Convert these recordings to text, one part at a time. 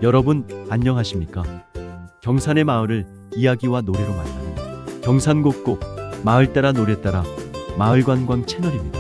여러분 안녕하십니까? 경산의 마을을 이야기와 노래로 만나는 경산곡곡 마을 따라 노래 따라 마을관광 채널입니다.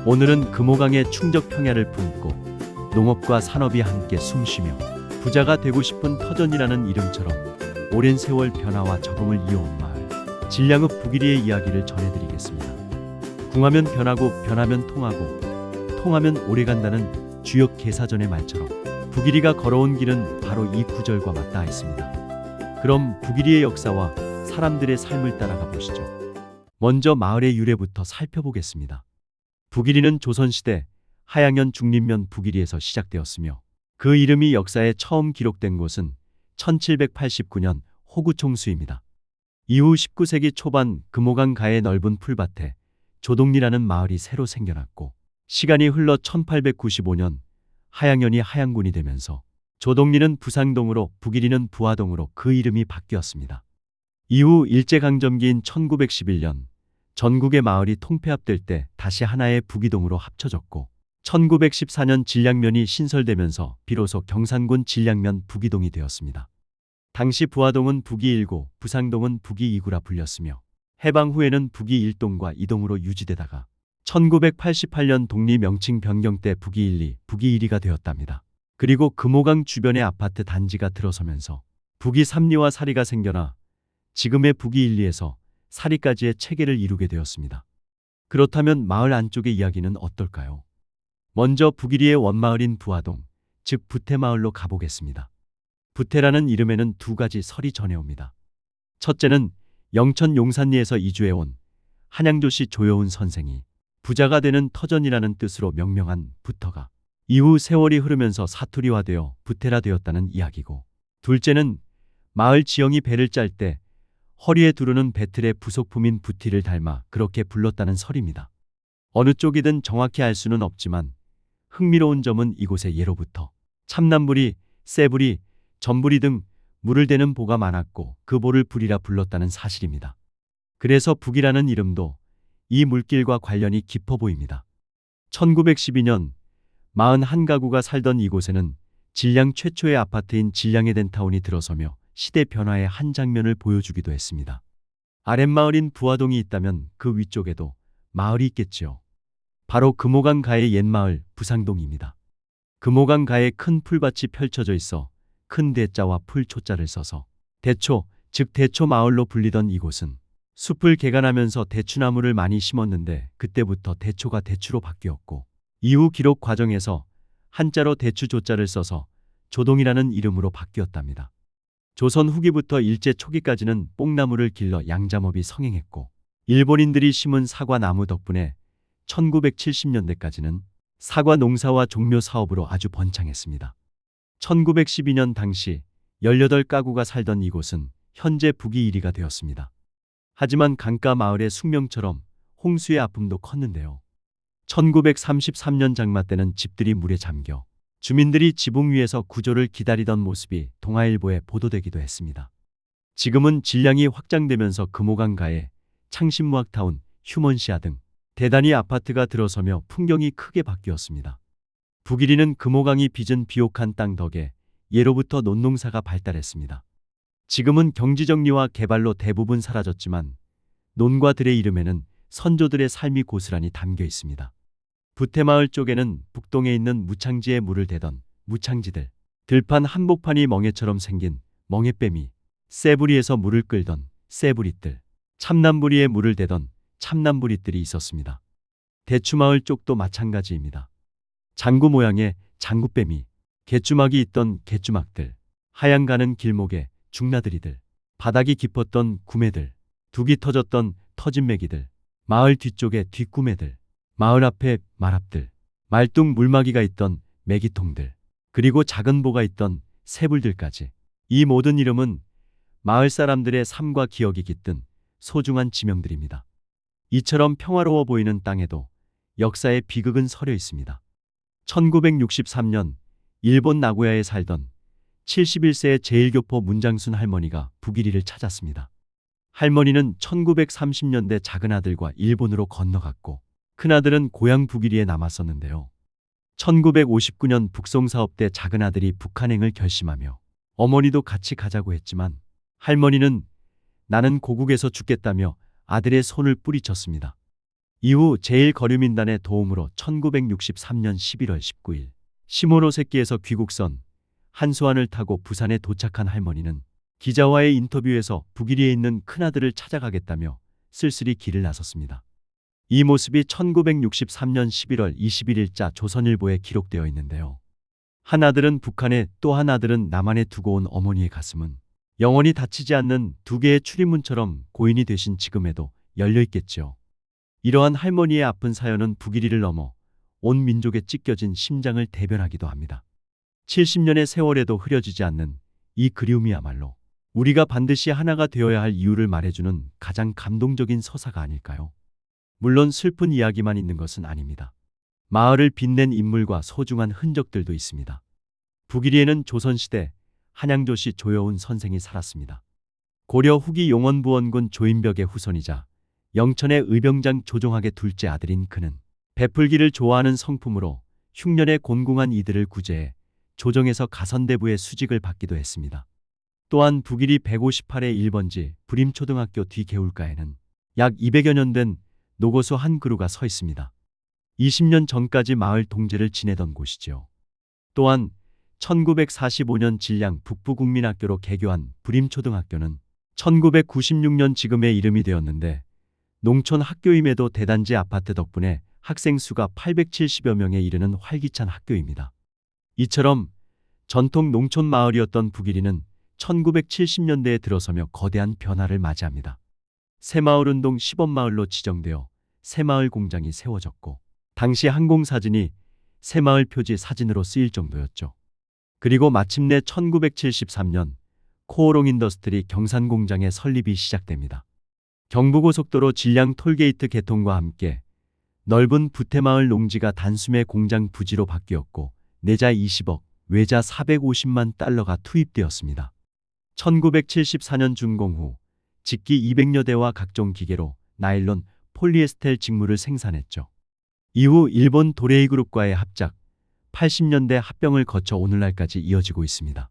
오늘은 금호강의 충적 평야를 품고 농업과 산업이 함께 숨쉬며 부자가 되고 싶은 터전이라는 이름처럼 오랜 세월 변화와 적응을 이어온 마을 진량읍 북일이의 이야기를 전해드리겠습니다. 궁하면 변하고 변하면 통하고 통하면 오래간다는 주역 개사전의 말처럼 북일이가 걸어온 길은 바로 이 구절과 맞닿아 있습니다. 그럼 북일이의 역사와 사람들의 삶을 따라가 보시죠. 먼저 마을의 유래부터 살펴보겠습니다. 북일이는 조선시대 하양현 중림면 북일이에서 시작되었으며 그 이름이 역사에 처음 기록된 곳은 1789년 호구총수입니다. 이후 19세기 초반 금호강 가의 넓은 풀밭에 조동리라는 마을이 새로 생겨났고 시간이 흘러 1895년 하양현이 하양군이 되면서 조동리는 부상동으로 북일이는 부화동으로 그 이름이 바뀌었습니다. 이후 일제강점기인 1911년 전국의 마을이 통폐합될 때 다시 하나의 북이동으로 합쳐졌고 1914년 진량면이 신설되면서 비로소 경산군 진량면 북이동이 되었습니다. 당시 부화동은 북이 1구, 부상동은 북이 2구라 불렸으며 해방 후에는 북이 1동과 2동으로 유지되다가 1988년 독리 명칭 변경 때 북이 1, 2, 북이 1, 2가 되었답니다. 그리고 금호강 주변에 아파트 단지가 들어서면서 북이 3리와 4리가 생겨나 지금의 북이 1, 2에서 4리까지의 체계를 이루게 되었습니다. 그렇다면 마을 안쪽의 이야기는 어떨까요? 먼저 북일이의 원마을인 부화동, 즉 부태마을로 가보겠습니다. 부태라는 이름에는 두 가지 설이 전해옵니다. 첫째는 영천 용산리에서 이주해온 한양조씨 조여운 선생이 부자가 되는 터전이라는 뜻으로 명명한 부터가 이후 세월이 흐르면서 사투리화되어 부태라 되었다는 이야기고, 둘째는 마을 지형이 배를 짤 때 허리에 두르는 배틀의 부속품인 부티를 닮아 그렇게 불렀다는 설입니다. 어느 쪽이든 정확히 알 수는 없지만 흥미로운 점은 이곳에 예로부터 참남부리, 쇠부리, 전부리 등 물을 대는 보가 많았고 그 보를 부리라 불렀다는 사실입니다. 그래서 북이라는 이름도 이 물길과 관련이 깊어 보입니다. 1912년 41가구가 살던 이곳에는 진량 최초의 아파트인 진량의 덴타운이 들어서며 시대 변화의 한 장면을 보여주기도 했습니다. 아랫마을인 부화동이 있다면 그 위쪽에도 마을이 있겠지요. 바로 금호강 가의 옛마을 부상동입니다. 금호강 가에 큰 풀밭이 펼쳐져 있어 큰 대자와 풀초자를 써서 대초, 즉 대초마을로 불리던 이곳은 숲을 개간하면서 대추나무를 많이 심었는데 그때부터 대초가 대추로 바뀌었고 이후 기록 과정에서 한자로 대추조자를 써서 조동이라는 이름으로 바뀌었답니다. 조선 후기부터 일제 초기까지는 뽕나무를 길러 양잠업이 성행했고 일본인들이 심은 사과나무 덕분에 1970년대까지는 사과 농사와 종묘 사업으로 아주 번창했습니다. 1912년 당시 18가구가 살던 이곳은 현재 북이 1위가 되었습니다. 하지만 강가 마을의 숙명처럼 홍수의 아픔도 컸는데요. 1933년 장마 때는 집들이 물에 잠겨 주민들이 지붕 위에서 구조를 기다리던 모습이 동아일보에 보도되기도 했습니다. 지금은 진량이 확장되면서 금호강 가에 창신무학타운, 휴먼시아 등 대단히 아파트가 들어서며 풍경이 크게 바뀌었습니다. 북일이는 금호강이 빚은 비옥한 땅 덕에 예로부터 논농사가 발달했습니다. 지금은 경지정리와 개발로 대부분 사라졌지만 논과 들의 이름에는 선조들의 삶이 고스란히 담겨 있습니다. 부태마을 쪽에는 북동에 있는 무창지에 물을 대던 무창지들, 들판 한복판이 멍에처럼 생긴 멍에뱀이, 쇠부리에서 물을 끌던 쇠부리들, 참남부리에 물을 대던 참남부리들이 있었습니다. 대추마을 쪽도 마찬가지입니다. 장구 모양의 장구뱀이, 개주막이 있던 개주막들, 하양 가는 길목에 중나들이들, 바닥이 깊었던 구매들, 둑이 터졌던 터진매기들, 마을 뒤쪽에 뒷구매들, 마을 앞에 말앞들, 말뚝 물막이가 있던 매기통들, 그리고 작은 보가 있던 새불들까지. 이 모든 이름은 마을 사람들의 삶과 기억이 깃든 소중한 지명들입니다. 이처럼 평화로워 보이는 땅에도 역사의 비극은 서려 있습니다. 1963년 일본 나고야에 살던 71세의 제1교포 문장순 할머니가 북일이를 찾았습니다. 할머니는 1930년대 작은 아들과 일본으로 건너갔고 큰아들은 고향 북일이에 남았었는데요. 1959년 북송사업 때 작은 아들이 북한행을 결심하며 어머니도 같이 가자고 했지만 할머니는 나는 고국에서 죽겠다며 아들의 손을 뿌리쳤습니다. 이후 제1거류민단의 도움으로 1963년 11월 19일 시모노세키에서 귀국선 한수환을 타고 부산에 도착한 할머니는 기자와의 인터뷰에서 북일리에 있는 큰아들을 찾아가겠다며 쓸쓸히 길을 나섰습니다. 이 모습이 1963년 11월 21일자 조선일보에 기록되어 있는데요. 한 아들은 북한에 또 한 아들은 남한에 두고 온 어머니의 가슴은 영원히 닫히지 않는 두 개의 출입문처럼 고인이 되신 지금에도 열려 있겠지요. 이러한 할머니의 아픈 사연은 북일리를 넘어 온 민족에 찢겨진 심장을 대변하기도 합니다. 70년의 세월에도 흐려지지 않는 이 그리움이야말로 우리가 반드시 하나가 되어야 할 이유를 말해주는 가장 감동적인 서사가 아닐까요? 물론 슬픈 이야기만 있는 것은 아닙니다. 마을을 빛낸 인물과 소중한 흔적들도 있습니다. 북일리에는 조선시대 한양조씨 조여운 선생이 살았습니다. 고려 후기 용원부원군 조인벽의 후손이자 영천의 의병장 조종학의 둘째 아들인 그는 베풀기를 좋아하는 성품으로 흉년에 곤궁한 이들을 구제해 조정에서 가선대부의 수직을 받기도 했습니다. 또한 북일리 158의 1번지 불임초등학교 뒤 개울가에는 약 200여 년 된 노고수 한 그루가 서 있습니다. 20년 전까지 마을 동지를 지내던 곳이지요. 또한 1945년 진량 북부국민학교로 개교한 불임초등학교는 1996년 지금의 이름이 되었는데 농촌 학교임에도 대단지 아파트 덕분에 학생 수가 870여 명에 이르는 활기찬 학교입니다. 이처럼 전통 농촌 마을이었던 북일리는 1970년대에 들어서며 거대한 변화를 맞이합니다. 새마을운동 시범마을로 지정되어 새마을 공장이 세워졌고 당시 항공사진이 새마을 표지 사진으로 쓰일 정도였죠. 그리고 마침내 1973년 코오롱 인더스트리 경산공장의 설립이 시작됩니다. 경부고속도로 진량 톨게이트 개통과 함께 넓은 부태마을 농지가 단숨에 공장 부지로 바뀌었고 내자 20억, 외자 450만 달러가 투입되었습니다. 1974년 준공 후 직기 200여 대와 각종 기계로 나일론, 폴리에스텔 직물을 생산했죠. 이후 일본 도레이그룹과의 합작, 80년대 합병을 거쳐 오늘날까지 이어지고 있습니다.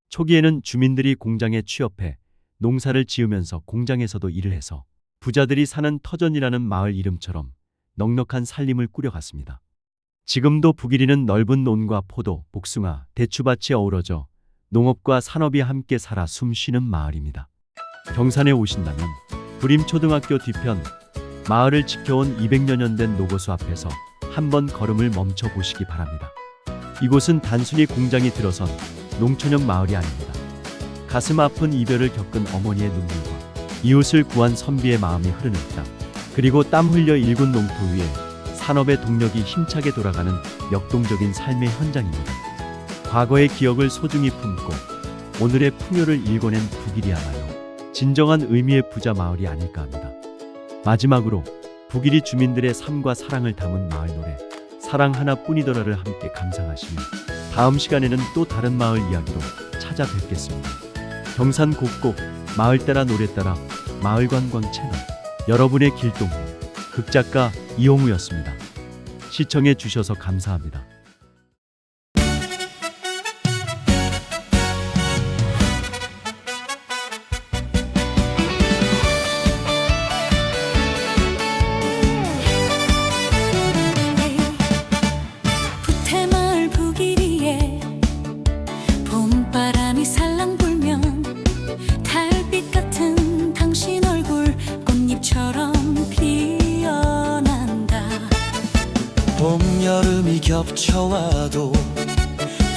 초기에는 주민들이 공장에 취업해 농사를 지으면서 공장에서도 일을 해서 부자들이 사는 터전이라는 마을 이름처럼 넉넉한 살림을 꾸려갔습니다. 지금도 북일리는 넓은 논과 포도, 복숭아, 대추밭이 어우러져 농업과 산업이 함께 살아 숨쉬는 마을입니다. 경산에 오신다면 불임초등학교 뒤편 마을을 지켜온 200여 년 된 노고수 앞에서 한번 걸음을 멈춰 보시기 바랍니다. 이곳은 단순히 공장이 들어선 농촌형 마을이 아닙니다. 가슴 아픈 이별을 겪은 어머니의 눈물과 이웃을 구한 선비의 마음이 흐르는 땅, 그리고 땀 흘려 일군 농토 위에 산업의 동력이 힘차게 돌아가는 역동적인 삶의 현장입니다. 과거의 기억을 소중히 품고 오늘의 풍요를 일궈낸 북일리야말로 진정한 의미의 부자 마을이 아닐까 합니다. 마지막으로 북일리 주민들의 삶과 사랑을 담은 마을 노래 사랑 하나뿐이더라를 함께 감상하시며 다음 시간에는 또 다른 마을 이야기로 찾아뵙겠습니다. 경산 곳곳 마을 따라 노래 따라 마을관광 채널 여러분의 길동무 극작가 이용우였습니다. 시청해 주셔서 감사합니다. 부태마을 북일리에 봄바람이 살랑 불면 달빛 같은 당신 얼굴 꽃잎처럼 피어난다. 봄, 여름이 겹쳐와도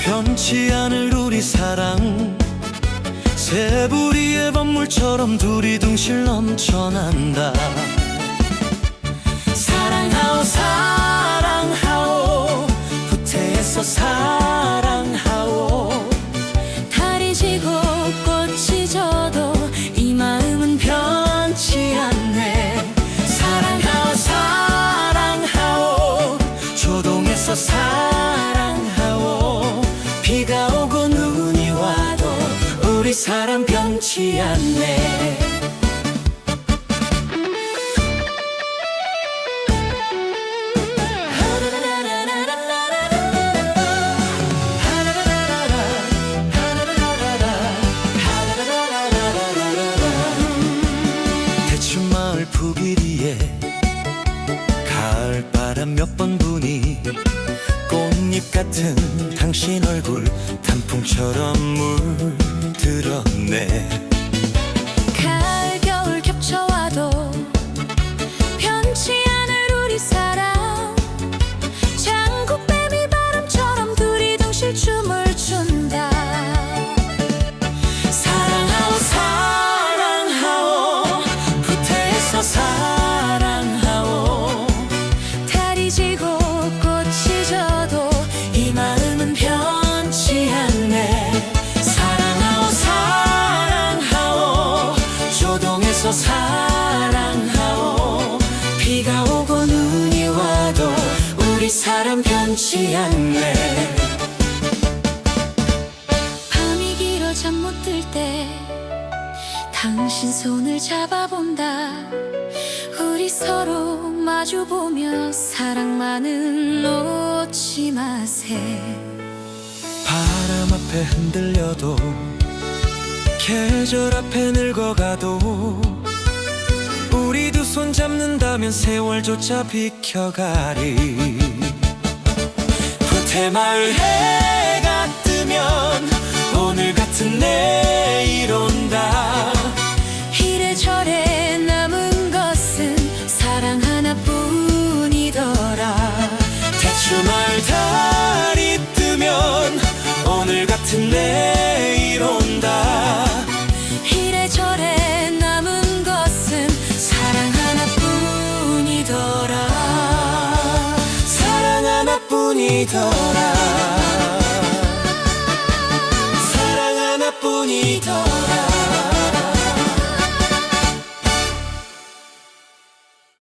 변치 않을 우리 사랑 새부리의 번물처럼 두리둥실 넘쳐난다. 사랑하오 사랑하오 부태에서 사랑하오. 달이 지고 꽃이 져도 이 마음은 변치 않네. 사랑하오 사랑하오 조동에서 사랑하오. 비가 오고 눈이 와도 우리 사랑 변치 않네. 단 몇 번뿐이 꽃잎 같은 당신 얼굴 단풍처럼 물들었네. 가을 겨울 겹쳐와도 변치 않을 우리 사랑, 장구뱀이 바람처럼 둘이 동시에 춤을 춘다. 사랑하오 사랑하오 후퇴해서 사랑하오. 달이 지고 꽃이 져도 이 마음은 변치 않네. 사랑하오 사랑하오 조동해서 사랑하오. 비가 오고 눈이 와도 우리 사랑 변치 않네. 밤이 길어 잠 못 들 때 당신 손을 잡아본다. 우리 서로 마주보며 사랑만은 놓지 마세. 바람 앞에 흔들려도 계절 앞에 늙어가도 우리 두 손 잡는다면 세월조차 비켜가리. 푸테마을 해가 뜨면 오늘 같은 내일 온다. 이래저래 남은 것은 사랑 하나뿐이더라. 대추마을 달이 뜨면 오늘 같은 내일 온다. 이래저래 남은 것은 사랑 하나뿐이더라. 사랑 하나뿐이더라. 사랑 하나뿐이더라.